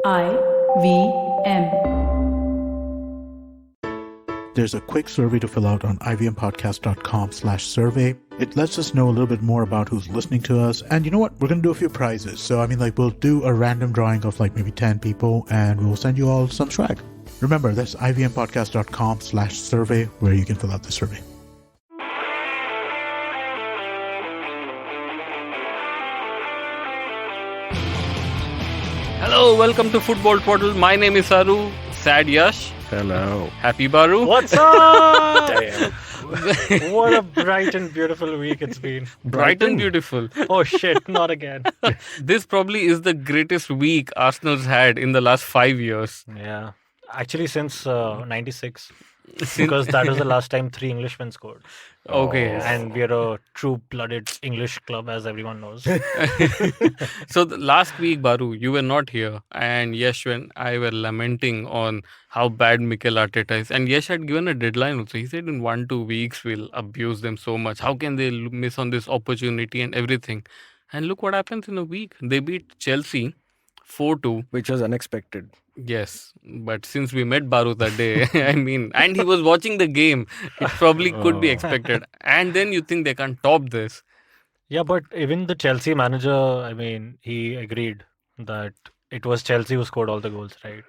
IVM. There's a quick survey to fill out on ivmpodcast.com/survey. It lets us know a little bit more about who's listening to us. And you know what? We're going to do a few prizes. So, we'll do a random drawing of maybe 10 people and we'll send you all some swag. Remember, that's ivmpodcast.com/survey where you can fill out the survey. Hello, welcome to Football Twaddle. My name is Saru. Sad Yash. Hello. Happy Baru. What's up? Damn. What a bright and beautiful week it's been. Bright and beautiful. Oh shit, not again. This probably is the greatest week Arsenal's had in the last 5 years. Yeah. Actually, since 96. Because that was the last time 3 Englishmen scored. Okay. And we're a true-blooded English club, as everyone knows. So last week, Baru, you were not here. And Yash and I were lamenting on how bad Mikel Arteta is. And Yash had given a deadline also. He said in 1-2 weeks, we'll abuse them so much. How can they miss on this opportunity and everything? And look what happens in a week. They beat Chelsea 4-2. Which was unexpected. Yes, but since we met Baru that day, and he was watching the game, it probably could be expected. And then you think they can't top this. Yeah, but even the Chelsea manager, he agreed that it was Chelsea who scored all the goals, right?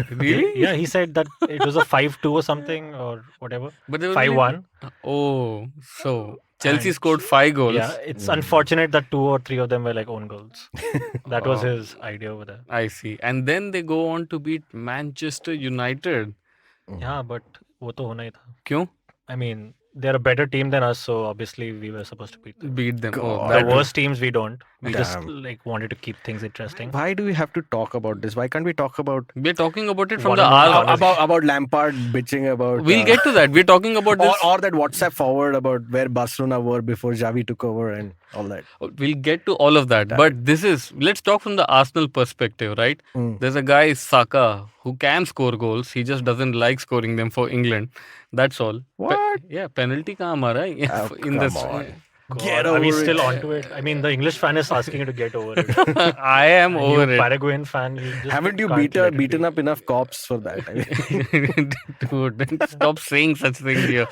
Really? Yeah, he said that it was a 5-2 or something or whatever. But they were 5-1. Oh, so Chelsea And- scored 5 goals. Yeah, it's unfortunate that 2 or 3 of them were own goals. That was his idea over there. I see. And then they go on to beat Manchester United. Yeah, but वो तो होना ही था. Kyun? They're a better team than us, so obviously we were supposed to beat them. Beat them. Oh, God. The that worst teams we don't. We just Damn. wanted to keep things interesting. Why do we have to talk about this? Why can't we talk about We're talking about it from One the and hour. one. about Lampard bitching about? We'll get to that. We're talking about this. or that WhatsApp forward about where Barcelona were before Xavi took over and all that. We'll get to all of that. But let's talk from the Arsenal perspective, right? There's a guy, Saka, who can score goals. He just doesn't like scoring them for England. That's all. What? Yeah, penalty kahan mara hai? Oh, In the come on. God, Get are we over still it. onto it? The English fan is asking you to get over it. I am And over you it. Paraguayan fan, you just Haven't you can't let it beaten be. up enough cops for that? Dude, stop saying such things here.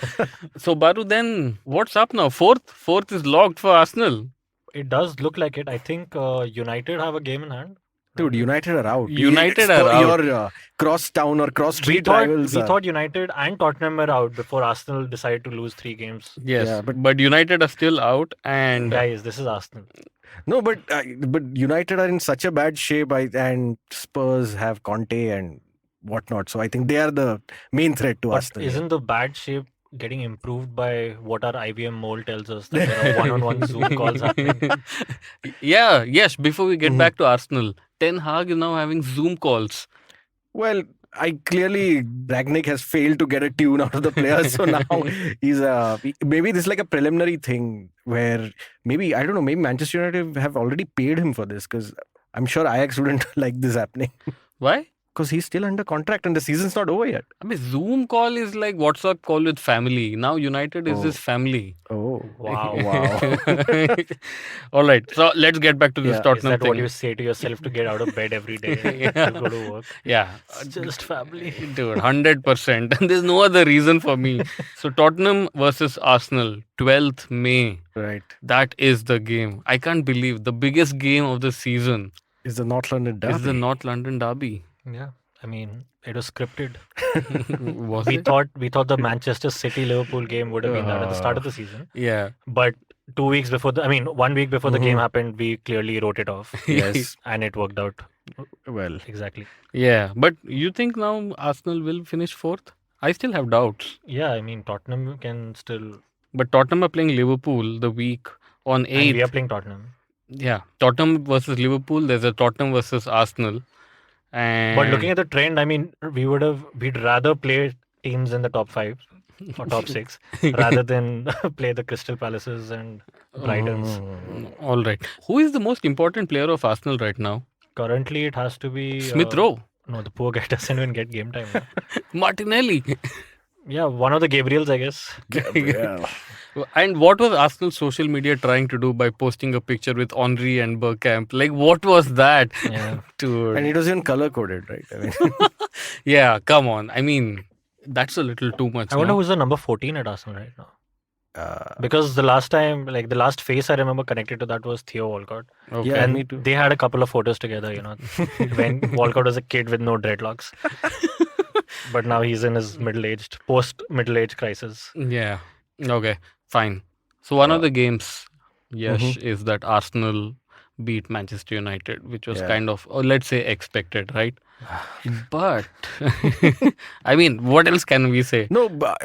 So, Baru, then what's up now? Fourth is locked for Arsenal. It does look like it. I think United have a game in hand. Dude, United are out. United are out. Your cross town or cross We street thought, rivals. we thought United and Tottenham were out before Arsenal decided to lose 3 games. Yes, Yeah, but United are still out. And Guys, this is Arsenal. No, but United are in such a bad shape, and Spurs have Conte and whatnot. So I think they are the main threat to But Arsenal. isn't the bad shape getting improved by what our IBM mole tells us that there are one-on-one Zoom calls happening? yes, before we get back to Arsenal, Ten Hag is now having Zoom calls. Well, clearly Ragnick has failed to get a tune out of the players, so now he's maybe this is like a preliminary thing where maybe I don't know, maybe Manchester United have already paid him for this because I'm sure Ajax wouldn't like this happening Why? because he's still under contract and the season's not over yet. Zoom call is like WhatsApp call with family. Now United is his family. Oh Wow. All right, so let's get back to this Yeah, Is Tottenham that what thing. you say to yourself to get out of bed every day Yeah. to go to work? Yeah, Just family. dude, 100%. And there's no other reason for me. So Tottenham versus Arsenal, 12th May. Right. That is the game. I can't believe the biggest game of the season Is the North London derby. is the North London derby. Yeah. It was scripted. Was We it? thought the Manchester City Liverpool game would have been that at the start of the season. Yeah. But 2 weeks before 1 week before the game happened, we clearly wrote it off. Yes. And it worked out Well, exactly. Yeah. But you think now Arsenal will finish 4th? I still have doubts. Yeah, Tottenham can still. But Tottenham are playing Liverpool the week on And we 8th. are playing Tottenham. Yeah. Tottenham versus Liverpool. There's a Tottenham versus Arsenal. And But looking at the trend, we'd rather play teams in the top 5 or top 6 rather than play the Crystal Palaces and Brightons. All right. Who is the most important player of Arsenal right now? Currently, it has to be Smith Rowe. No, the poor guy doesn't even get game time. Martinelli. Yeah, one of the Gabriels, I guess. Gabriel. And what was Arsenal's social media trying to do by posting a picture with Henry and Bergkamp? Like, what was that? Yeah. Dude. And it was even color coded, right? I mean, Yeah, come on. I mean, that's a little too much. I wonder no? who's the number 14 at Arsenal right now. uh, Because the last time, like the last face I remember connected to that was Theo Walcott. Okay. Yeah, And me too. they had a couple of photos together, when Walcott was a kid with no dreadlocks. But now he's in his post-middle age crisis. Yeah. Okay. Fine. So one of Uh, the games, Yash, is that Arsenal beat Manchester United, which was Yeah. kind of, let's say, expected, right? But I mean, what else can we say? No, but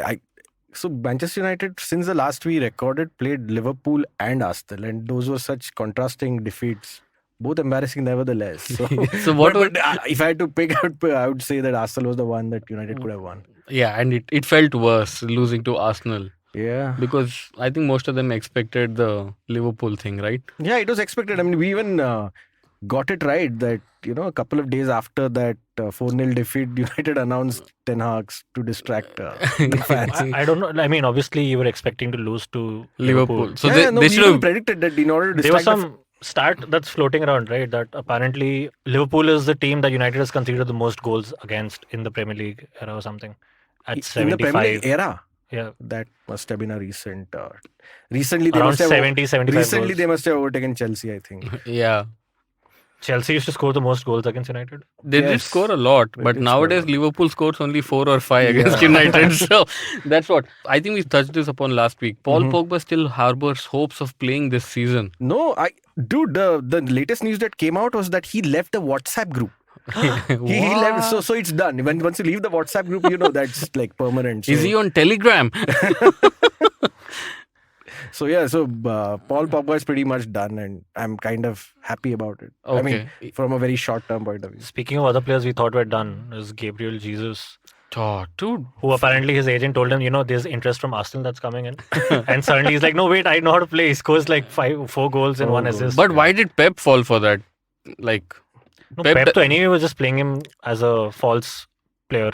so Manchester United, since the last we recorded, played Liverpool and Arsenal, and those were such contrasting defeats. Both embarrassing, nevertheless. So, So what but if I had to pick out, I would say that Arsenal was the one that United could have won. Yeah, and it felt worse losing to Arsenal Yeah, because I think most of them expected the Liverpool thing, right? yeah, it was expected. I mean, we even got it right that a couple of days after that 4-0 defeat, United announced Ten Hag's to distract the fans. I don't know. I mean, obviously, you were expecting to lose to Liverpool. So Yeah, they we should even have. predicted that in order to There was distract some stat that's floating around, right? That apparently Liverpool is the team that United has conceded the most goals against in the Premier League era or something. At in the Premier 75. League era. Yeah. That must have been a recent. Recently, they Around must have 70-75 recently goals. they must have overtaken Chelsea, I think. Yeah. Chelsea used to score the most goals against United. They did Yes, score a lot, they but did score a nowadays lot. Liverpool scores only 4 or 5 against Yeah. United. So that's what I think we touched this upon last week. Paul Mhm. Pogba still harbors hopes of playing this season. No, dude, the latest news that came out was that he left the WhatsApp group. He left, so it's done. Once you leave the WhatsApp group, that's like permanent. So, Is he on Telegram? So Paul Pogba is pretty much done, and I'm kind of happy about it. I mean, Okay. from a very short-term point of view. Speaking of other players we thought were done, is Gabriel Jesus, Oh, dude. who apparently his agent told him, there's interest from Arsenal that's coming in. And suddenly he's like, no, wait, I know how to play. He scores like 4 goals and 1 goals. assist. But why did Pep fall for that? Like, No, Pep- Pep anyway was just playing him as a false player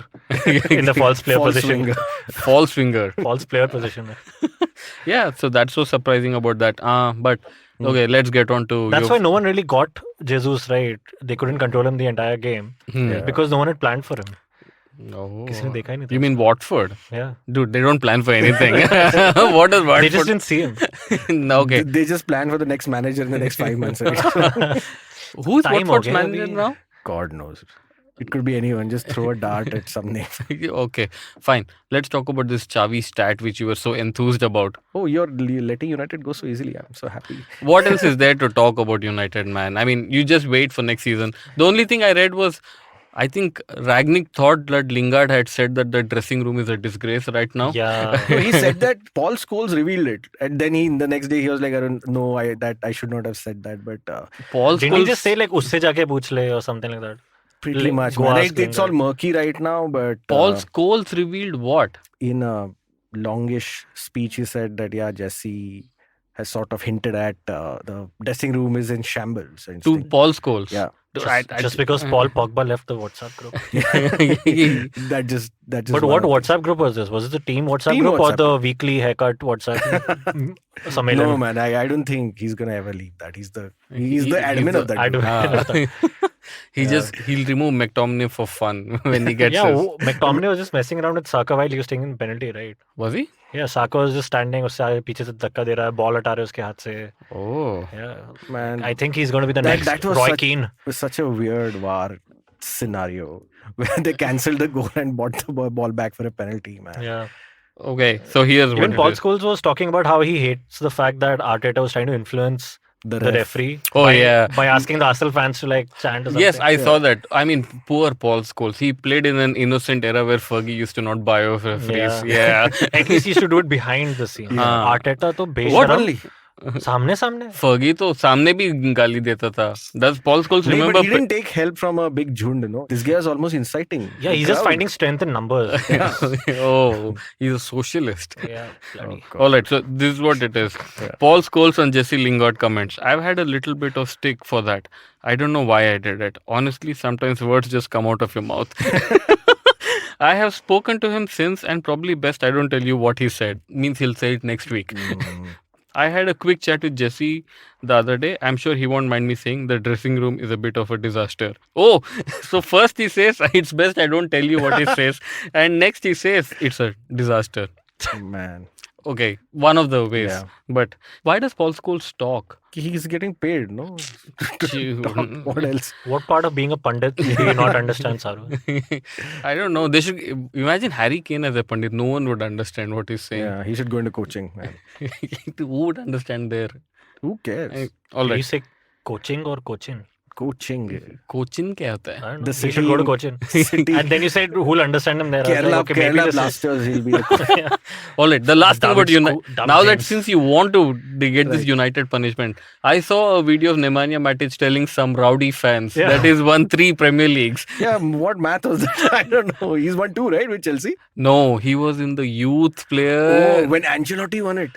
in the false player False position. winger. false winger. False player position. Yeah, so that's so surprising about that. But okay, let's get on to. That's why no one really got Jesus right. They couldn't control him the entire game Hmm. because no one had planned for him. Oh. किसी ने देखा ही नहीं था You mean Watford? Yeah. Dude, they don't plan for anything. What does Watford? They just didn't see him. No, okay. They just plan for the next manager in the next 5 months. Who's Time Watford's ho gaya manager abhi. now? God knows. It could be anyone. Just throw a dart at some name. Okay, fine. Let's talk about this Xavi stat which you were so enthused about. Oh, you're letting United go so easily. I'm so happy. What else is there to talk about United, man? I mean, you just wait for next season. The only thing I read was, I think Ragnick thought that Lingard had said that the dressing room is a disgrace right now. Yeah. So he said that Paul Scholes revealed it, and then the next day he was like, "I don't know, I should not have said that." But Paul Didn't he Scholes, just say like usse jaake pooch le or something like that? pretty much, go man. ask It's all Lingard. murky right now. But Paul Scholes revealed what? in a longish speech, he said that Jesse has sort of hinted at the dressing room is in shambles. And To things. Paul Scholes. Yeah. Just because Paul Pogba left the WhatsApp group. that just. But one what of- WhatsApp group was this? Was it the team WhatsApp Team group or WhatsApp the weekly haircut WhatsApp Sammelan? No, man. I don't think he's gonna ever leave that. He's the admin of that. I group. don't He'll remove McTominay for fun when he gets Yeah, his. McTominay was just messing around with Saka while he was taking penalty, right? Was he? Yeah, Saka was just standing, उससे आगे पीछे से धक्का दे रहा है, ball हटा रहे हैं उसके हाथ से. Oh. Yeah, Man, I think he's going to be the That- next that was Roy such- Keane. it was such a weird VAR scenario where they cancelled the goal and brought the ball back for a penalty, man. Yeah. Okay, so here's Even what Paul it is. Scholes was talking about how he hates the fact that Arteta was trying to influence The the ref. referee. Oh, by, yeah. by asking the Arsenal fans to like chant or something. Yes, I saw that. I mean, poor Paul Scholes. He played in an innocent era where Fergie used to not buy off referees. Yeah. At least he used to do it behind the scene. Yeah. Arteta तो What बेशरम only? सामने सामने. Fergie तो सामने भी गाली देता था. Does Paul Scholes No, remember? but he didn't take help from a big jhund, no? This guy is almost inciting. Yeah, the he's just crowd. finding strength in numbers. Oh, he's a socialist. Yeah, bloody. God. All right, so this is what it is. Paul Scholes and Jesse Lingard comments. I've had a little bit of stick for that. I don't know why I did it. Honestly, sometimes words just come out of your mouth. I have spoken to him since, and probably best I don't tell you what he said. Means he'll say it next week. I had a quick chat with Jesse the other day. I'm sure he won't mind me saying the dressing room is a bit of a disaster. Oh, so first he says it's best I don't tell you what he says, and next he says it's a disaster. Man. Okay, one of the ways. Yeah. But why does Paul Scholes talk? He's getting paid, no? Talk. What else? What part of being a pandit do you not understand, Saru? I don't know. They should imagine Harry Kane as a pandit. No one would understand what he's saying. Yeah, he should go into coaching, man. Who would understand there? Who cares? All Do you right. say coaching or cochin? Coaching. Cochin क्या होता है? I don't know. The He city should go to Cochin. city- And then you said who'll understand him there. I was Kerala, like, okay, maybe Kerala this is- Blasters, he'll be the All right. The last thing about David United. David Now that James. since you want to get this Right. United punishment, I saw a video of Nemanja Matic telling some rowdy fans Yeah. that he's won 3 Premier Leagues. Yeah, what math was that? I don't know. He's won 2, right, with Chelsea? No, he was in the youth Oh, player. when Ancelotti won it.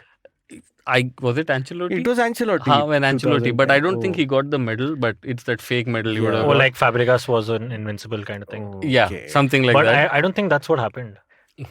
Was it Ancelotti? It was Ancelotti. When Ancelotti, but I don't think Oh. he got the medal, but it's that fake medal you would Yeah. have Oh, got. like Fabregas was an invincible kind of thing. Yeah, Okay. something like but that. I don't think that's what happened.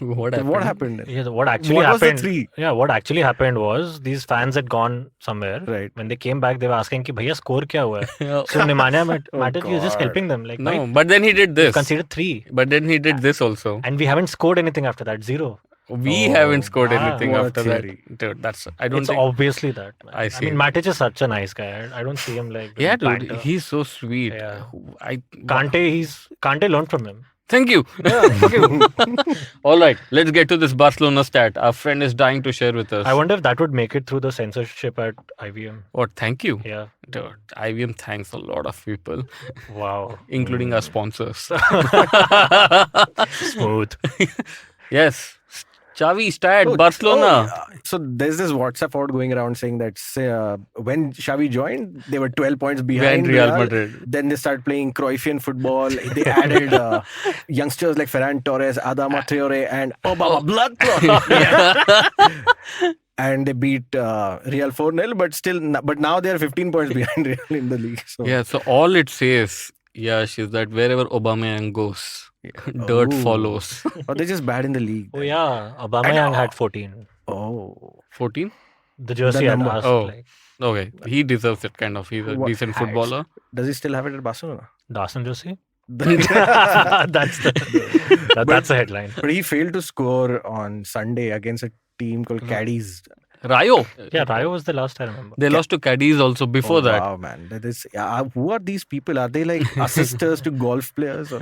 What happened? What happened? Yeah, what actually What was the happened? 3? Yeah, what actually happened was these fans had gone somewhere. Right. When they came back, they were asking, "Ki bhaiya score kya hua hai?" Oh, So Nemanja Oh, Matic is just God. helping them. Like, no, "Bhai, but then he did you this. conceded 3, But then he did this also. and we haven't scored anything after that. 0. We Oh, haven't scored ah, anything what a after theory. that. Dude, that's I don't It's think. obviously that. Man. I see. mean, Matic is such a nice guy. I don't see him like. Yeah, doing dude, banter. he's so sweet. Yeah. I Kante learned from him. Thank you. Fuck you. All right, let's get to this Barcelona stat. Our friend is dying to share with us. I wonder if that would make it through the censorship at IVM. What? Thank you. Yeah. Dude, IVM thanks a lot of people, Wow. including our sponsors. Smooth. Yes. Xavi stat, Oh, Barcelona. So there's this WhatsApp forward going around saying that when Xavi joined, they were 12 points behind Real Madrid. Then they started playing Cruyffian football. They added youngsters like Ferran Torres, Adama Traore, and Obama Blood Clot. And they beat Real 4-0, but now they are 15 points behind Real in the league. So. Yeah, so all it says, Yash, is that wherever Aubameyang goes, dirt Oh. follows. Or they're just bad in the league. Oh yeah, Aubameyang had 14. Oh. 14? The jersey had number. asked, Oh. like Okay, he deserves it kind of. He's a What- decent footballer. Does he still have it at Barcelona? Dawson jersey. But that's the headline. he failed to score on Sunday against a team called Cadiz. Rayo. Yeah, Rayo was the last I remember. They lost to Cadiz also before that. Wow, man. That is, who are these people? Are they like assisters to golf players? Or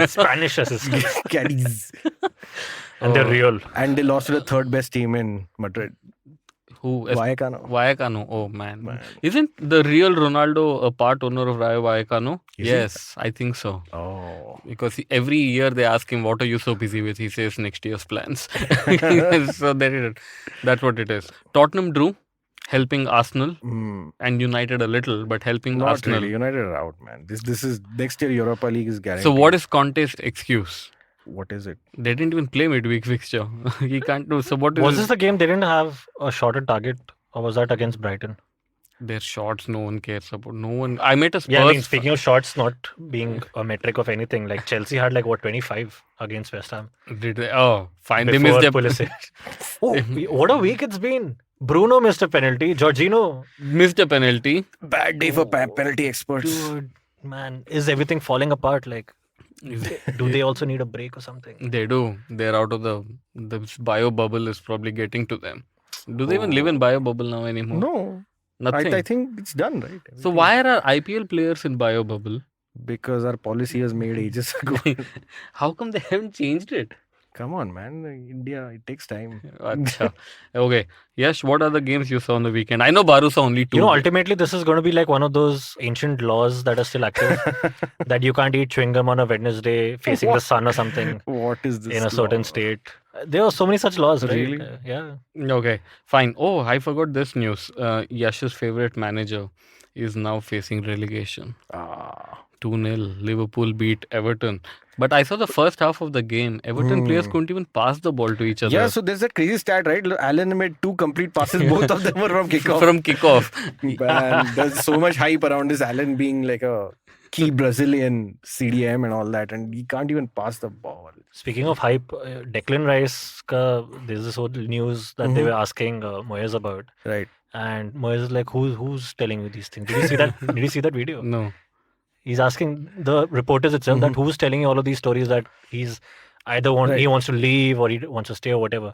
Spanish assistant. Cadiz. And they're real. And they lost to the third best team in Madrid. Who? Vallecano. Vallecano. Oh, man. Man. Isn't the real Ronaldo a part owner of Rayo Vallecano? Is he? Yes, I think so. Oh. Because every year they ask him, what are you so busy with? He says, next year's plans. So that's what it is. Tottenham drew, helping Arsenal, and United a little, but helping Not Arsenal. really. United are out, man. This is next year Europa League is guaranteed. So what is Conte's excuse? What is it? They didn't even play midweek fixture. He can't do. So what is Was his- this the game they didn't have a shot at target, or was that against Brighton? their shots? No one cares about. No one. I met a Spurs. Yeah, I mean, speaking of shots not being a metric of anything, like Chelsea had like what 25 against West Ham. Did they? Oh, fine. They Before missed their. Pulisic. Oh, what a week it's been. Bruno missed a penalty. Jorginho. Missed a penalty. Bad day for penalty experts. Dude, man, is everything falling apart? Like, do they also need a break or something? They do. They're out of the bio bubble is probably getting to them. Do they even live in bio bubble now anymore? No. Nothing. I think it's done, right? So why are our IPL players in bio bubble? Because our policy was made ages ago. How come they haven't changed it? Come on, man. India, it takes time. Acha. Okay. Yash, what are the games you saw on the weekend? I know Baru saw only 2. You know, ultimately, this is going to be like one of those ancient laws that are still active. That you can't eat chewing gum on a Wednesday facing the sun or something What is this? in a certain law? state. There are so many such laws, right? Really? Yeah. Okay, fine. Oh, I forgot this news. Yash's favorite manager is now facing relegation. 2-0. Liverpool beat Everton. But I saw the first half of the game. Everton players couldn't even pass the ball to each other. Yeah, so there's that crazy stat, right? Allen made 2 complete passes. Both of them were from kickoff. From kickoff. Man, there's so much hype around this Allen being like a key Brazilian CDM and all that, and he can't even pass the ball. Speaking of hype, Declan Rice, there's this whole news that they were asking Moyes about. Right. And Moyes is like, who's telling you these things? Did you see that? Did you see that video? No. He's asking the reporters itself that who's telling you all of these stories that he's either he wants to leave or he wants to stay or whatever.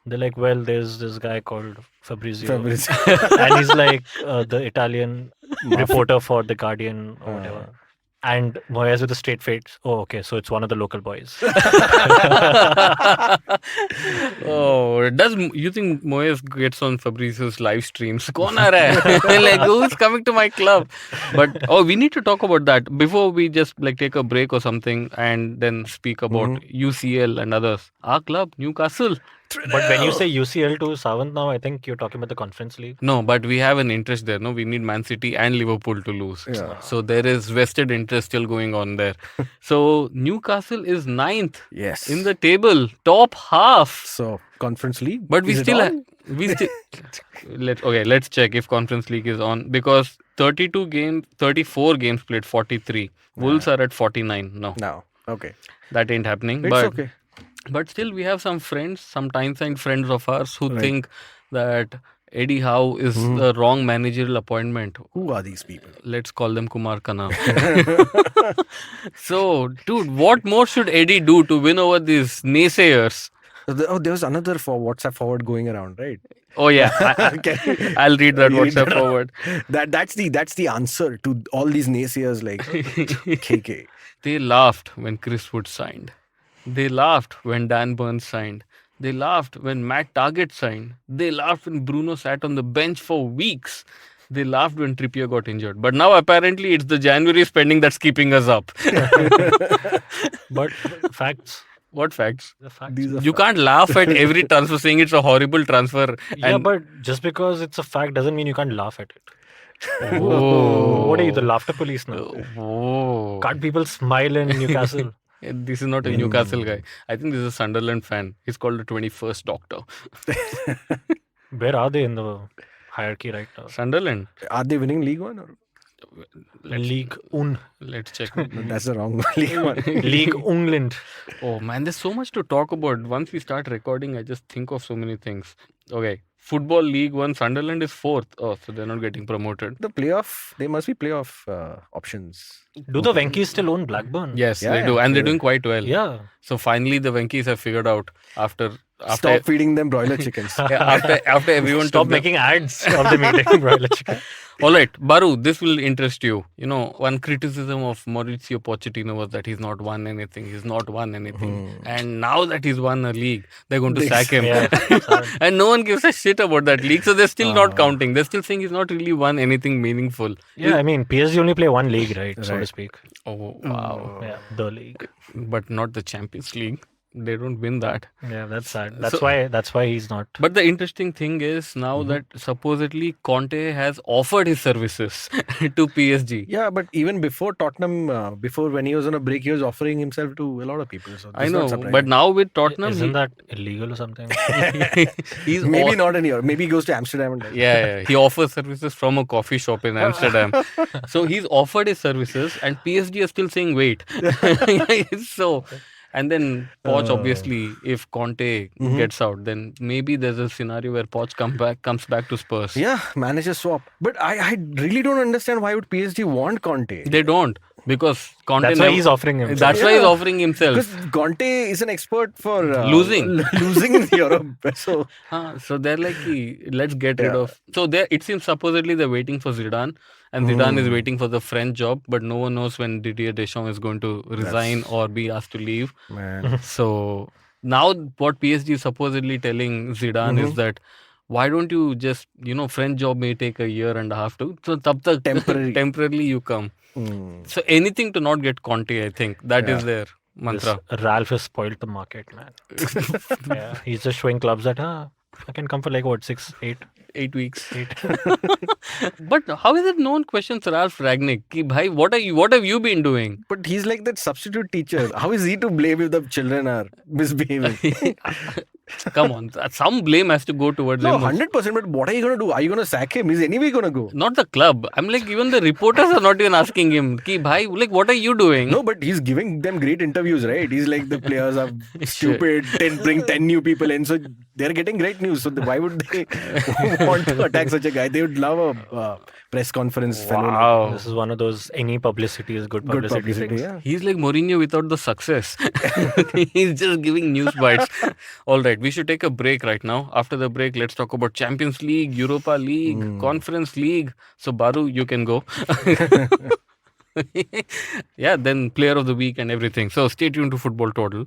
They're like, well, there's this guy called Fabrizio. And he's like the Italian reporter for The Guardian or whatever. And Moyes with a straight face. Oh, okay, so it's one of the local boys. Oh, you think Moyes gets on Fabrizio's live streams? Kaun aa raha hai? Like, who's coming to my club? But we need to talk about that before we just like take a break or something and then speak about UCL and others. Our club, Newcastle. But when you say UCL to Savant now, I think you're talking about the Conference League. No, but we have an interest there. No, we need Man City and Liverpool to lose. Yeah. So there is vested interest still going on there. So Newcastle is 9th Yes. in the table, top half. So Conference League. But Is it on? Let's check if Conference League is on, because 34 games played, 43. Wolves are at 49 now. No. Okay. That ain't happening. It's okay. But still, we have some friends, some time-signed friends of ours who think that Eddie Howe is the wrong managerial appointment. Who are these people? Let's call them Kumar Khanna. So, dude, what more should Eddie do to win over these naysayers? There was another WhatsApp forward going around, right? Oh yeah, I'll read that WhatsApp forward. That's the answer to all these naysayers like KK. They laughed when Chris Wood signed. They laughed when Dan Burns signed. They laughed when Matt Targett signed. They laughed when Bruno sat on the bench for weeks. They laughed when Trippier got injured. But now apparently it's the January spending that's keeping us up. But facts. What facts? The facts. You can't laugh at every transfer saying it's a horrible transfer. Yeah, but just because it's a fact doesn't mean you can't laugh at it. Oh. What are you, the laughter police now? Oh. Can't people smile in Newcastle? This is not a Newcastle guy. I think this is a Sunderland fan. He's called the 21st Doctor. Where are they in the hierarchy right now? Sunderland. Are they winning League One? Or? League Un. Let's check. That's the wrong League One. League England. Oh man, there's so much to talk about. Once we start recording, I just think of so many things. Okay. Football League 1, Sunderland is 4th. Oh, so they're not getting promoted. The playoff, they must be playoff options. Do the Venkies still own Blackburn? Yes, they do. And they're doing quite well. Yeah. So finally, the Venkies have figured out after Stop feeding them broiler chickens. after everyone Stop making ads of the meeting broiler chicken. All right, Baru, this will interest you. You know, one criticism of Mauricio Pochettino was that he's not won anything. And now that he's won a league, they're going to sack him. Yeah. And no one gives a shit about that league. So they're still not counting. They're still saying he's not really won anything meaningful. Yeah, I mean, PSG only play one league, right? So to speak. Oh, wow. Yeah, the league. But not the Champions League. They don't win that. Yeah, that's sad. That's why he's not. But the interesting thing is now that supposedly Conte has offered his services to PSG. Yeah, but even before Tottenham, before when he was on a break, he was offering himself to a lot of people. So I know, but now with Tottenham, isn't that illegal or something? he's maybe not in Europe. Maybe he goes to Amsterdam and yeah, he offers services from a coffee shop in Amsterdam. So he's offered his services, and PSG is still saying wait. So. And then Poch, obviously, if Conte gets out, then maybe there's a scenario where Poch comes back to Spurs. Yeah, manager swap. But I really don't understand why would PSG want Conte. They don't, because Conte. That's why he's offering himself. That's why he's offering himself. Because Conte is an expert for losing in Europe. So they're like, let's get rid of. So it seems supposedly they're waiting for Zidane. And Zidane is waiting for the French job, but no one knows when Didier Deschamps is going to resign or be asked to leave. Man. So now what PSG is supposedly telling Zidane is that why don't you just, French job may take a year and a half to. So temporarily you come. So anything to not get Conte, I think. That is their mantra. Ralph has spoiled the market, man. Yeah, he's just showing clubs that, I can come for like what, 8 weeks. But how is it no one questions Ralph Ragnick? Ki, bhai, what have you been doing? But he's like that substitute teacher. How is he to blame if the children are misbehaving? Come on, some blame has to go towards No, him. 100%. But what are you going to do? Are you going to sack him? He's anyway going to go. Not the club. I'm like, even the reporters are not even asking him, Ki bhai, like, what are you doing? No, but he's giving them great interviews, right? He's like, the players are stupid, bring 10 new people in. So they're getting great news. So why would they want to attack such a guy? They would love a press conference fellow. Wow. This is one of those, any publicity is good publicity, things. Yeah. He's like Mourinho without the success. He's just giving news bites. All right, we should take a break right now. After the break, let's talk about Champions League, Europa League, Conference League. So Baru, you can go. Yeah, then player of the week and everything. So stay tuned to Football Twaddle.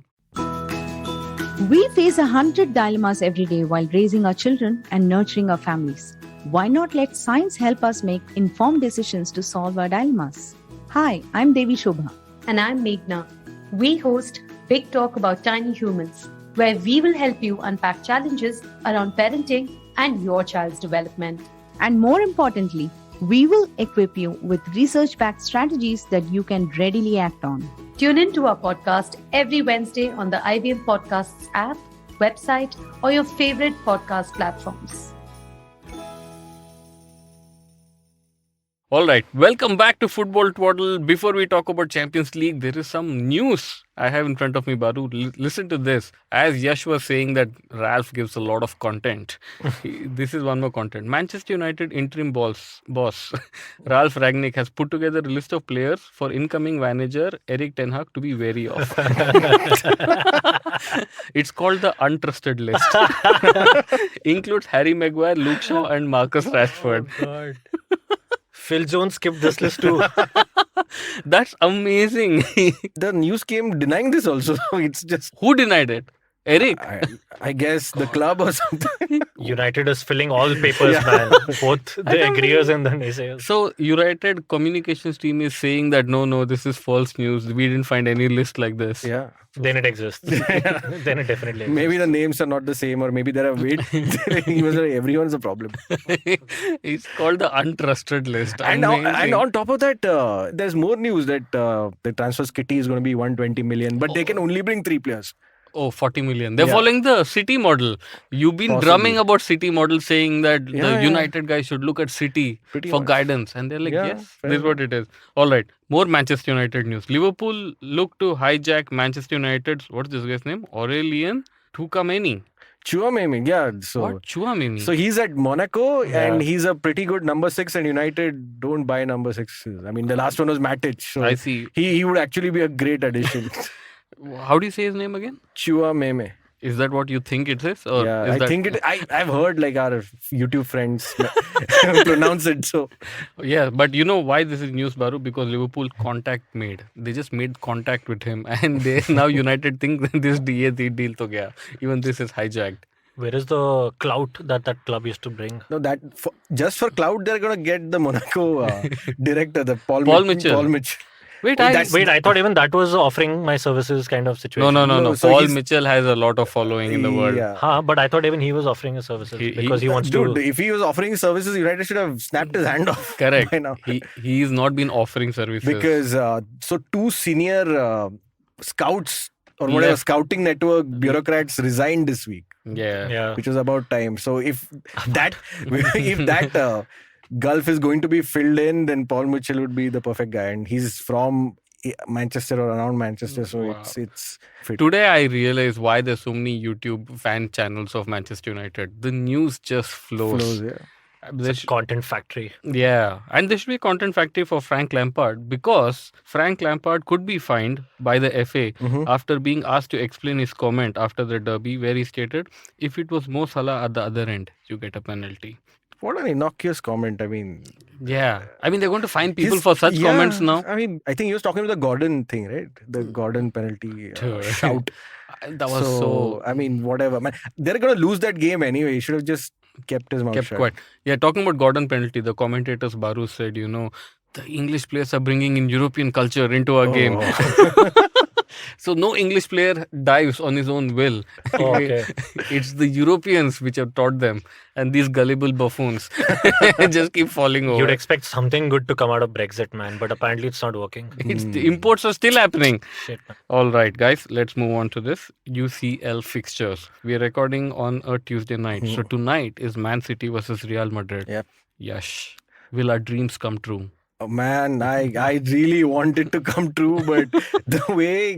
We face 100 dilemmas every day while raising our children and nurturing our families. Why not let science help us make informed decisions to solve our dilemmas? Hi, I'm Devi Shobha. And I'm Meghna. We host Big Talk About Tiny Humans, where we will help you unpack challenges around parenting and your child's development. And more importantly, we will equip you with research-backed strategies that you can readily act on. Tune in to our podcast every Wednesday on the IBM Podcasts app, website, or your favorite podcast platforms. All right, welcome back to Football Twaddle. Before we talk about Champions League, there is some news I have in front of me, Baru. Listen to this. As Yash was saying that Ralph gives a lot of content. This is one more content. Manchester United interim boss Ralph Rangnick has put together a list of players for incoming manager Erik ten Hag to be wary of. It's called the untrusted list. Includes Harry Maguire, Luke Shaw and Marcus Rashford. Oh, God. Phil Jones skipped this list too. That's amazing. The news came denying this also. It's just, Who denied it? Eric? I guess the club or something. United is filling all papers, man. Both the agreeers and the naysayers. So United communications team is saying that no, this is false news. We didn't find any list like this. Yeah. Then it exists. Then it definitely exists. Maybe the names are not the same, or maybe there are everyone's a problem. It's called the untrusted list. And Amazing. on top of that, there's more news that the transfer kitty is going to be 120 million, but they can only bring 3 players. Oh, 40 million. They're Yeah. following the City model. You've been Possibly. drumming about City model, saying that the Yeah. United guys should look at City Pretty for much. guidance. And they're like, Yeah, yes, fair this is what it is. All right. More Manchester United news. Liverpool look to hijack Manchester United's, what's this guy's name? Aurelien Tchouameni. Chouameni, yeah. So What? Tchouameni? So he's at Monaco Yeah. and he's a pretty good number 6, and United don't buy number 6s. I mean, the last one was Matic. So I see. he would actually be a great addition. How do you say his name again? Chouameni. Is that what you think it is? Or Yeah, is I that... think it. I've heard like our YouTube friends pronounce it. So Yeah, but you know why this is news, Baru? Because Liverpool contact made. They just made contact with him, and they now United think that this deal to gaya. Even this is hijacked. Where is the clout that club used to bring? no, just for cloud, they're gonna get the Monaco director, the Paul Mitchell. Paul Mitchell. Wait, I thought even that was offering my services kind of situation. No. No, so Paul he's- Mitchell has a lot of following in the world. Yeah. But I thought even he was offering his services because he wants Dude, to. if he was offering services, United should have snapped his hand off. Correct. By now. He's not been offering services. Because so 2 senior scouts or whatever Left. scouting network bureaucrats resigned this week, Yeah. which was about time. So if that gulf is going to be filled in, then Paul Mitchell would be the perfect guy, and he's from Manchester or around Manchester, so Wow. it's fit. Today I realized why there's so many YouTube fan channels of Manchester United. The news just flows. Yeah. There It's a content factory. Yeah, and there should be a content factory for Frank Lampard, because Frank Lampard could be fined by the FA Mhm. after being asked to explain his comment after the derby, where he stated, if it was Mo Salah at the other end, you get a penalty. What an innocuous comment. I mean, Yeah, I mean, they're going to fine people his- for such yeah, comments now. I mean, I think he was talking about the Gordon thing, right? The Gordon penalty Dude. shout. That was so I mean, whatever. Man, they're going to lose that game anyway. He should have just kept his mouth kept shut. quiet. Yeah, talking about Gordon penalty, the commentators Baru said, the English players are bringing in European culture into our game. Oh. So no English player dives on his own will. Oh, okay. It's the Europeans which have taught them, and these gullible buffoons just keep falling over. You'd expect something good to come out of Brexit, man, but apparently it's not working. The imports are still happening. Shit, man. All right, guys, let's move on to this UCL fixtures. We are recording on a Tuesday night. So tonight is Man City versus Real Madrid. Yep. Yash, will our dreams come true? Oh, man, I really want it to come true, but the way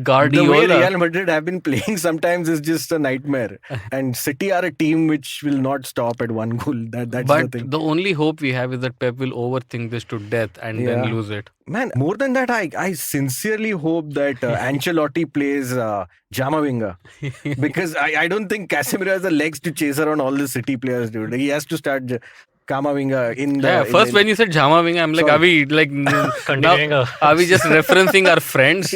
Guardiola. Real Madrid have been playing sometimes is just a nightmare. And City are a team which will not stop at one goal. That's But the thing. the only hope we have is that Pep will overthink this to death and then lose it. Man, more than that, I sincerely hope that Ancelotti plays Jamavinga. Because I don't think Casemiro has the legs to chase around all the City players, dude. He has to start Kamavinga in the... First when you said Jamavinga, I'm like, Sorry. are we like Continuing now, are we just referencing our friends?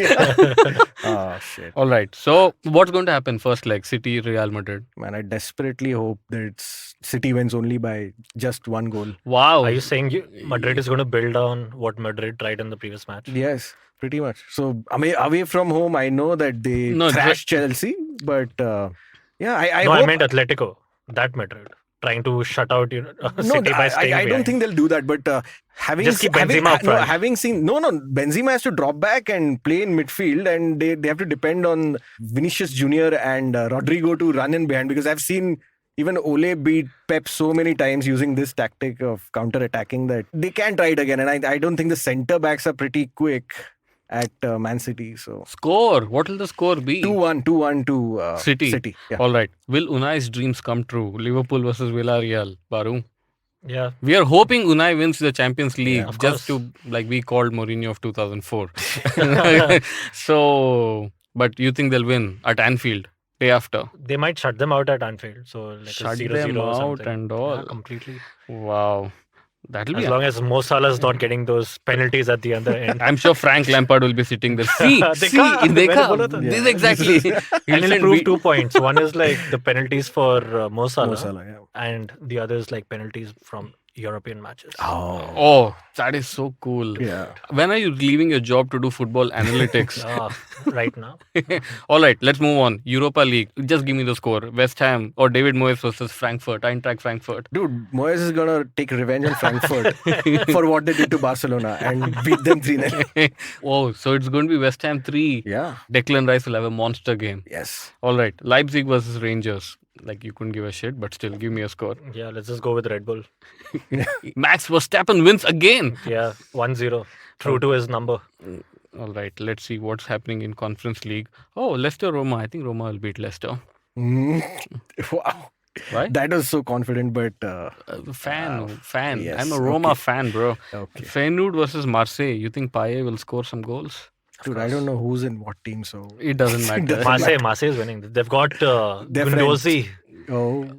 Oh, shit. All right. So what's going to happen first leg? City, Real Madrid. Man, I desperately hope that City wins only by just one goal. Wow. Are you saying Madrid is going to build on what Madrid tried in the previous match? Yes, pretty much. So away from home, I know that they thrashed Chelsea, but I No, hope... I meant Atletico. That Madrid. Trying to shut out City by staying I don't behind. think they'll do that. But Just keep Benzema up front. having seen Benzema has to drop back and play in midfield, and they have to depend on Vinicius Junior and Rodrigo to run in behind, because I've seen even Ole beat Pep so many times using this tactic of counter-attacking that they can try it again. And I don't think the centre backs are pretty quick at Man City. So Score. What will the score be? 2-1 to City. Yeah. All right. Will Unai's dreams come true? Liverpool versus Villarreal. Baru. Yeah. We are hoping Unai wins the Champions League of just course. to, like we called Mourinho of 2004. So, but you think they'll win at Anfield day after? They might shut them out at Anfield. So like Shut a 0-0 them or out something. and all. Yeah, completely. Wow. That'll As be long as Mo Salah's not getting those penalties at the other end. I'm sure Frank Lampard will be sitting there. See, Dekha, Dekha. yeah. This is exactly. And he'll prove 2 points. One is like the penalties for Mo Salah, Mo Salah, yeah. and the other is like penalties from European matches. Oh, that is so cool. Yeah. When are you leaving your job to do football analytics? Right now. All right, let's move on. Europa League. Just give me the score. West Ham or David Moyes versus Frankfurt. Eintracht Frankfurt. Dude, Moyes is going to take revenge on Frankfurt for what they did to Barcelona and beat them 3-0. Oh, so it's going to be West Ham 3. Yeah. Declan Rice will have a monster game. Yes. All right, Leipzig versus Rangers. Like you couldn't give a shit, but still give me a score. Yeah, let's just go with Red Bull. Max Verstappen wins again. Yeah, 1-0. True to his number. All right, let's see what's happening in Conference League. Oh, Leicester Roma. I think Roma will beat Leicester. Wow. Why? That was so confident, but... Fan. Yes, I'm a Roma okay. fan, bro. Okay. Feyenoord versus Marseille. You think Payet will score some goals? Dude, I don't know who's in what team, so... It doesn't matter. Marseille is winning. They've got Guendouzi. Oh.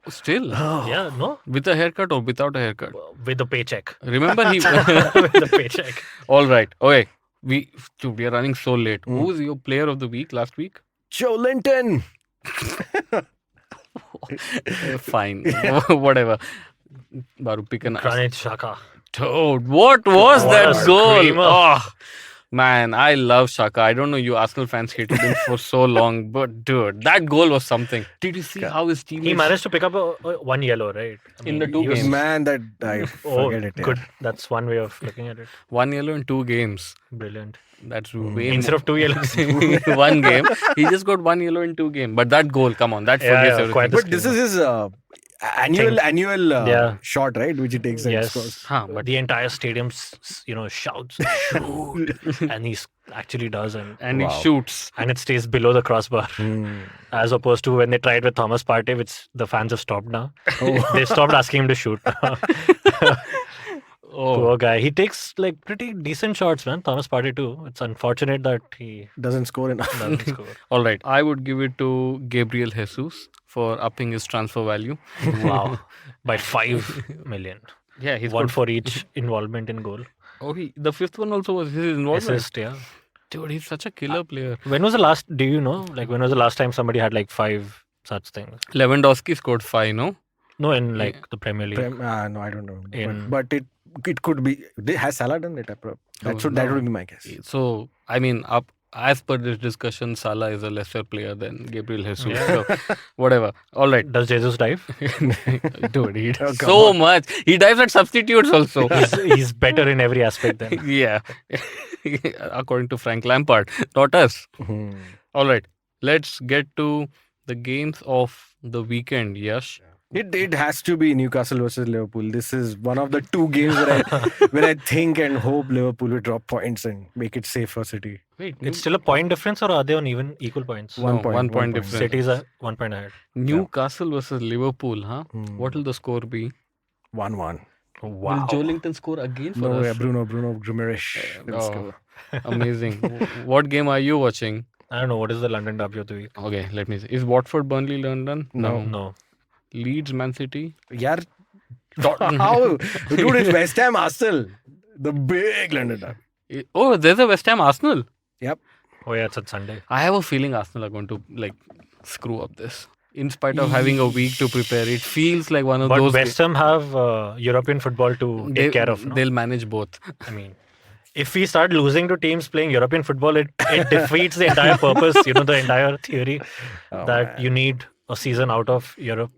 Still, Yeah, no? with a haircut or without a haircut? With the paycheck. Remember he. With the paycheck. All right. Okay. We are running so late. Who was your player of the week last week? Joe Linton! Fine. Whatever. Baru, pick an Granit Xhaka. Dude, what was What that a goal? screamer. Oh, man, I love Shaka. I don't know you Arsenal fans hated him for so long, but dude, that goal was something. Did you see how his team He managed to pick up one yellow, right? In the two he was- games. Man, that... I Oh, forget it. Yeah. good. That's one way of looking at it. 1 yellow in 2 games. Brilliant. That's way Instead of 2 yellows. one game. He just got 1 yellow in 2 games. But that goal, come on, that Yeah, forgets yeah, everything. quite But this is his annual Yeah. shot, right? Which he takes and Yes. scores. Huh, but The entire stadium, shouts, shoot. And he actually does. and he shoots. And it stays below the crossbar. As opposed to when they tried with Thomas Partey, which the fans have stopped now. They stopped asking him to shoot. Oh, Poor guy. He takes like pretty decent shots, man. Thomas Partey too. It's unfortunate that he Doesn't score enough. doesn't score. all right. I would give it to Gabriel Jesus for upping his transfer value. Wow. By 5 million. Yeah, he's One got. for each involvement in goal. Oh, the fifth one also was his involvement. Assist, yeah. Dude, he's such a killer player. When was the last, do you know? Like when was the last time somebody had like 5 such things? Lewandowski scored 5, no? No, in like the Premier League. No, I don't know. In- But it could be. Has Salah done it? That Oh, would be my guess. So, I mean, as per this discussion, Salah is a lesser player than Gabriel Jesus. Yeah. So, whatever. All right. Does Jesus dive? Dude, he does come so on. much. He dives at substitutes also. He's better in every aspect then. Yeah. According to Frank Lampard, not us. Mhm. All right. Let's get to the games of the weekend, Yash. It has to be Newcastle versus Liverpool. This is one of the two games where I think and hope Liverpool will drop points and make it safe for City. Wait, It's still a point difference, or are they on even equal points? No, 1 point difference. City's are 1 point ahead. Newcastle versus Liverpool, huh? Hmm. What will the score be? 1-1. Will Joelinton score again for No, us? yeah, Bruno Guimaraes will Oh. score. Amazing. What game are you watching? I don't know. What is the London derby of the week? Okay, let me see. Is Watford Burnley London? No. Leeds Man City? Yeah. How? Dude, it's West Ham Arsenal. The big London derby. Oh, there's a West Ham Arsenal. Oh yeah, it's on Sunday. I have a feeling Arsenal are going to screw up this. In spite of having a week to prepare, it feels like one of But those. West Ham have European football to take care of. No? They'll manage both. I mean, if we start losing to teams playing European football, it defeats the entire purpose, the entire theory that you need a season out of Europe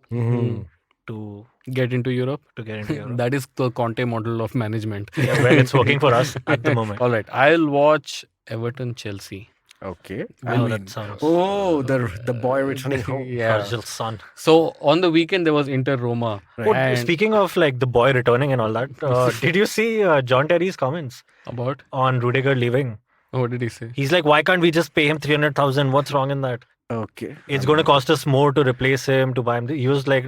to Get into Europe. get into Europe. That is the Conte model of management. Yeah, well, it's working for us at the moment. All right, I'll watch Everton Chelsea. Okay. Wow, that sounds The boy returning home. Yeah. Virgil's son. So on the weekend there was Inter Roma. Right. Oh, And speaking of the boy returning and all that, did you see John Terry's comments about on Rudiger leaving? what did he say? He's like, why can't we just pay him 300,000? What's wrong in that? Okay. It's going to cost us more to replace him, to buy him. He was like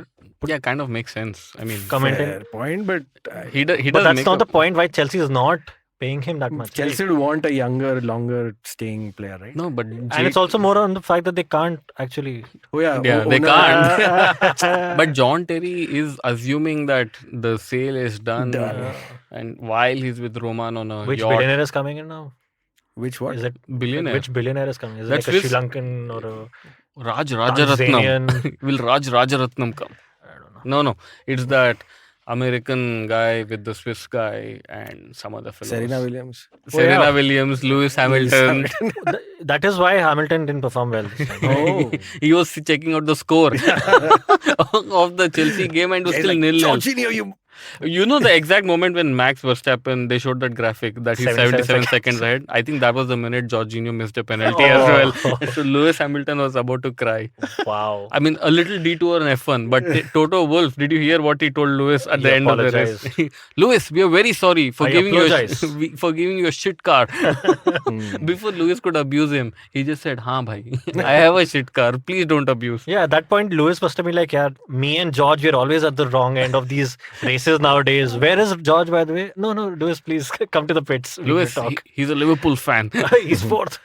Yeah, kind of makes sense. I mean, commenting. Fair point, but he But does that's make not a- the point why Chelsea is not paying him that much. Chelsea would want a younger, longer staying player, right? No, but And it's also more on the fact that they can't actually. Oh yeah, Yeah, they owner- can't. But John Terry is assuming that the sale is done, and while he's with Roman on a Which yacht, billionaire is coming in now? Which what? Is it billionaire. Which billionaire is coming? Is That's it like a Swiss- Sri Lankan or a Rajaratnam. Tanzanian? Will Rajaratnam come? I don't know. No. It's that American guy with the Swiss guy and some other fellows. Serena Williams. Serena Oh, yeah. Williams, Lewis Hamilton. That is why Hamilton didn't perform well this time. Oh. He was checking out the score of the Chelsea game and it was He's still like, nil-nil. Jorginho, you. You know the exact moment when Max Verstappen, they showed that graphic that he's 77 77 seconds ahead. I think that was the minute Jorginho missed a penalty as well. So Lewis Hamilton was about to cry. Wow. I mean, a little detour on F1, but Toto Wolff, did you hear what he told Lewis at the He end of the race? Lewis, we are very sorry for I giving apologize. for giving you a shit car. Before Lewis could abuse him, he just said, "Haan bhai, I have a shit car. Please don't abuse." Yeah, at that point, Lewis must have been like, yeah, me and George, we're always at the wrong end of these races nowadays. Where is George, by the way? No, Lewis, please come to the pits. We need to Lewis, talk. he's a Liverpool fan. He's fourth.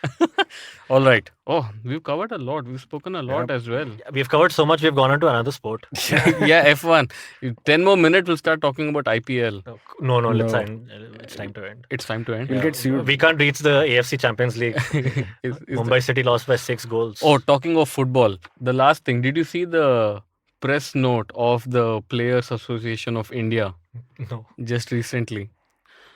All right. Oh, we've covered a lot. We've spoken a lot as well. We've covered so much, we've gone on to another sport. Yeah, F1. 10 more minutes, we'll start talking about IPL. No, No. let's end. It's time to end. It's time to end. We'll get sued. We can't reach the AFC Champions League. Is Mumbai City lost by 6 goals. Oh, talking of football, the last thing, did you see the press note of the Players Association of India No. just recently?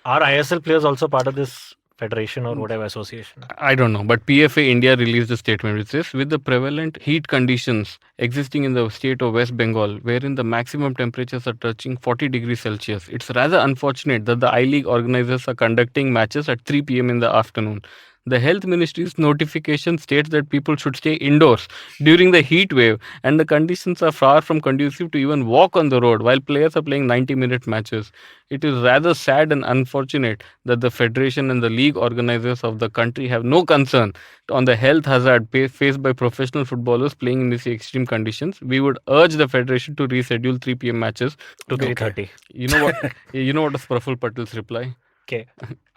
Are ISL players also part of this federation or whatever association? I don't know, but PFA India released a statement which says, with the prevalent heat conditions existing in the state of West Bengal, wherein the maximum temperatures are touching 40 degrees Celsius, it's rather unfortunate that the I-League organizers are conducting matches at 3 p.m. in the afternoon. The Health Ministry's notification states that people should stay indoors during the heat wave, and the conditions are far from conducive to even walk on the road while players are playing 90-minute matches. It is rather sad and unfortunate that the federation and the league organizers of the country have no concern on the health hazard faced by professional footballers playing in these extreme conditions. We would urge the federation to reschedule 3 p.m. matches To 3:30. You know what? You know what was Praful Patel's reply? Okay.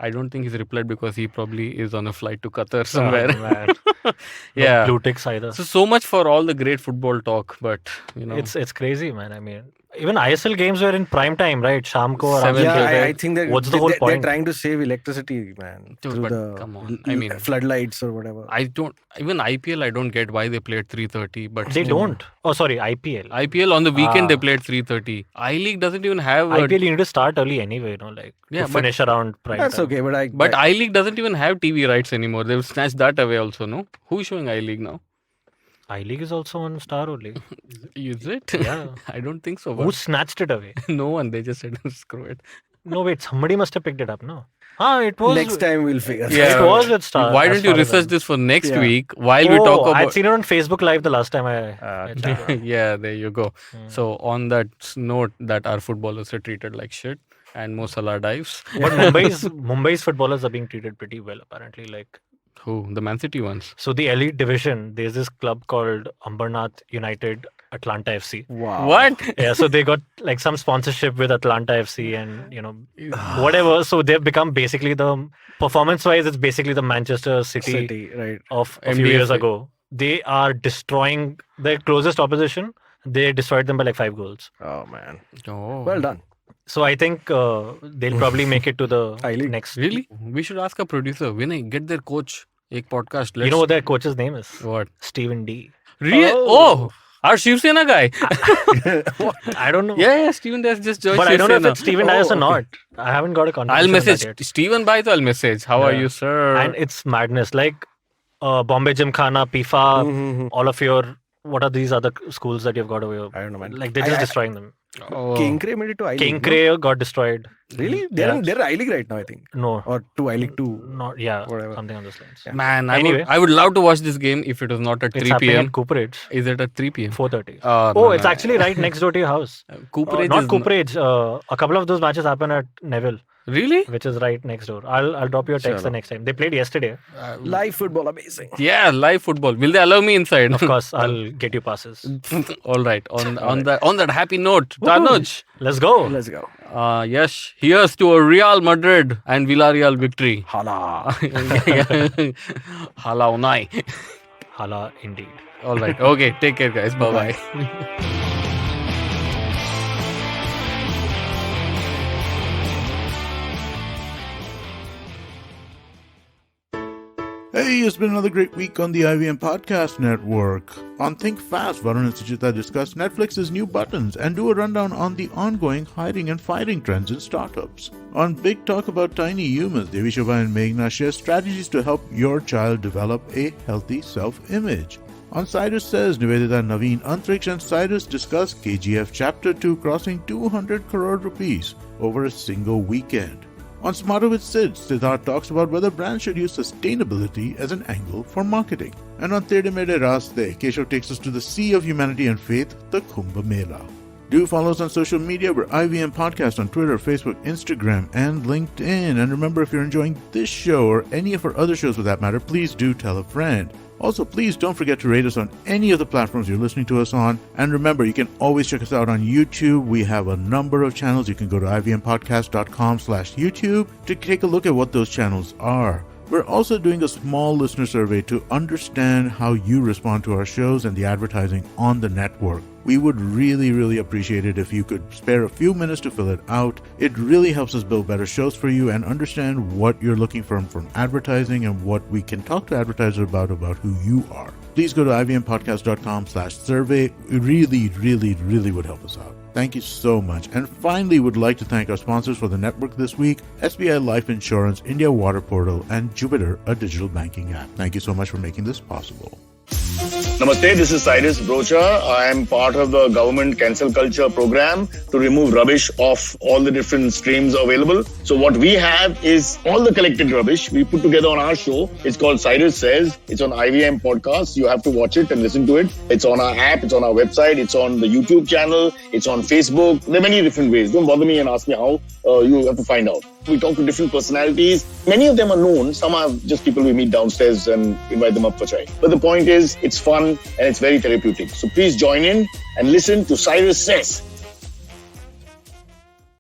I don't think he's replied because he probably is on a flight to Qatar somewhere. Man. Yeah. No blue ticks either. So much for all the great football talk, but It's crazy, man. I mean, Even ISL games were in prime time, right? Sham ko around 7:30. Yeah, I think What's the whole they're point? trying to save electricity, man, Dude, through but the come on. I mean, floodlights or whatever. I don't even IPL. I don't get why they played 3:30, but They still. don't. Oh, sorry, IPL. IPL on the weekend they Ah. played 3:30. I League doesn't even have. IPL you need to start early anyway, like Yeah, to but- finish around prime That's time. okay, but But I League doesn't even have TV rights anymore. They've snatched that away also. No, who's showing I League now? I-League is also on Star only. Is it? Yeah. I don't think so. Who But snatched it away? no one. They just said screw it. No, wait, somebody must have picked it up, no? It was. next time we'll figure. Yeah. It was with Star. Why as don't you far as research I- this for next Yeah. week while we talk I'd about? seen it on Facebook Live the last time I checked. Yeah, there you go. Mm. So on that note, that our footballers are treated like shit, and Mo Salah dives. But Mumbai's footballers are being treated pretty well, apparently. Like, Who? The Man City ones. so the elite division, there's this club called Ambernath United Atlanta FC. Wow. What? Yeah, so they got like some sponsorship with Atlanta FC and whatever. So they've become basically performance-wise, it's basically the Manchester City right? of a few years MDFA. ago. They are destroying their closest opposition. They destroyed them by like 5 goals. Oh man, Oh. well done. So I think they'll probably make it to the I-League. next. Really? We should ask a producer. Vinay, get their coach. Ek podcast. You know what their coach's name is? What? Stephen D. Really? Oh, our Shiv Sena guy. I don't know. Yeah, Steven Dias just joined But I Shiv don't know if Sena. it's Stephen Dias or not. I haven't got a contact. I'll message Steven Bhai. I'll message. How are Yeah. you, sir? And it's madness. Like Bombay Gymkhana, PIFA, Mhm. all of your. What are these other schools that you've got over here? I don't know, man. Like they're just destroying them. Oh. Kinkre made it to I-League. King Cray got destroyed. No? Really? They're I-League right now, I think. No, Or to I-League 2. not yeah, Whatever. something on those lines. Man, Anyway. I would love to watch this game if it was not at It's 3 happening p.m. at Cooperage, Is it at 3 p.m.? 4:30. No, Oh, no, it's no. actually right next door to your house. Cooperage Not is Cooperage. A couple of those matches happen at Neville, Really? which is right next door. I'll drop you a text the Chalo. next time. They played yesterday. Live football, amazing. Yeah, live football. Will they allow me inside? Of course, I'll get you passes. All right. On that happy note, Tanuj. Let's go. Let's go. Yes, here's to a Real Madrid and Villarreal victory. Hala. Hala unai. Hala indeed. All right. Okay. Take care, guys. Bye bye. Hey, it's been another great week on the IVM Podcast Network. On Think Fast, Varun and Sujita discuss Netflix's new buttons and do a rundown on the ongoing hiding and fighting trends in startups. On Big Talk About Tiny Humans, Devi Shobha and Meghna share strategies to help your child develop a healthy self-image. On Cyrus Says, Nivedita, Naveen, Antriksh and Cyrus discuss KGF Chapter 2 crossing 200 crore rupees over a single weekend. On Smarter with Sid, Siddharth talks about whether brands should use sustainability as an angle for marketing. And on Tere Mere Raste, Keshav takes us to the Sea of Humanity and Faith, the Kumbh Mela. Do follow us on social media. We're IVM Podcast on Twitter, Facebook, Instagram, and LinkedIn. And remember, if you're enjoying this show or any of our other shows for that matter, please do tell a friend. Also, please don't forget to rate us on any of the platforms you're listening to us on. And remember, you can always check us out on YouTube. We have a number of channels. You can go to ivmpodcast.com/YouTube to take a look at what those channels are. We're also doing a small listener survey to understand how you respond to our shows and the advertising on the network. We would really appreciate it if you could spare a few minutes to fill it out. It really helps us build better shows for you and understand what you're looking for from advertising and what we can talk to advertisers about who you are. Please go to ivmpodcast.com/survey. It really would help us out. Thank you so much. And finally, would like to thank our sponsors for the network this week, SBI Life Insurance, India Water Portal, and Jupiter, a digital banking app. Thank you so much for making this possible. Namaste, this is Cyrus Brocha. I am part of the government cancel culture program to remove rubbish off all the different streams available. So what we have is all the collected rubbish we put together on our show. It's called Cyrus Says. It's on IVM Podcast. You have to watch it and listen to it. It's on our app. It's on our website. It's on the YouTube channel. It's on Facebook. There are many different ways. Don't bother me and ask me how. You have to find out. We talk to different personalities. Many of them are known. Some are just people we meet downstairs and invite them up for chai. But the point is, it's fun and it's very therapeutic. So please join in and listen to Cyrus Says.